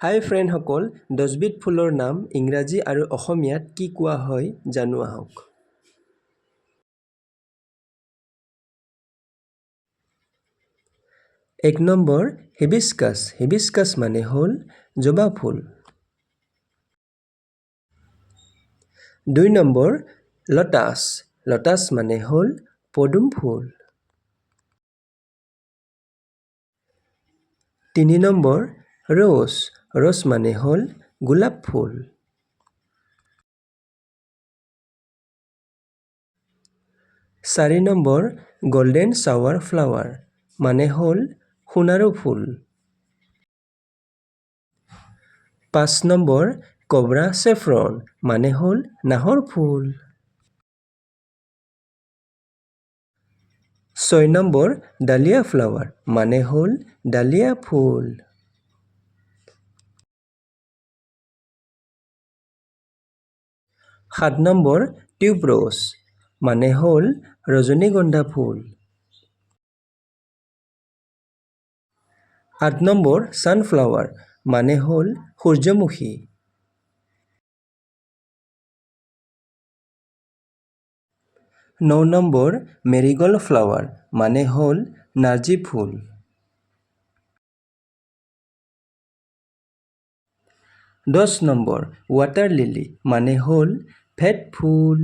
হাই ফ্ৰেণ্ডসকল, 10বিধ ফুলৰ নাম ইংৰাজী আৰু অসমীয়াত কি কোৱা হয় জানো আহক। 1 নম্বৰ হিবিস্কাছ। হিবিস্কাছ মানে হ'ল জবা ফুল। 2 নম্বৰ লটাছ। লটাছ মানে হ'ল পদুম ফুল। 3 নম্বৰ ৰ'জ। ৰ'জ মানে হ'ল গোলাপ ফুল। 4 নম্বৰ গল্ডেন শ্বাৱাৰ ফ্লাৱাৰ মানে হ'ল সোণাৰু ফুল। 5 নম্বৰ কব্ৰা চেফ্ৰন মানে হ'ল নাহৰ ফুল। 6 নম্বৰ ডালিয়া ফ্লাৱাৰ মানে হ'ল ডালিয়া ফুল। 7 নম্বৰ টিউবৰ'জ মানে হ'ল ৰজনীগন্ধা ফুল। 8 নম্বৰ ছানফ্লাৱাৰ মানে হ'ল সূৰ্যমুখী। 9 নম্বৰ মেৰিগ'ল্ড ফ্লাৱাৰ মানে হ'ল নাৰ্জী ফুল। 10 নম্বৰ ৱাটাৰ লিলি মানে হ'ল ভেট ফুল।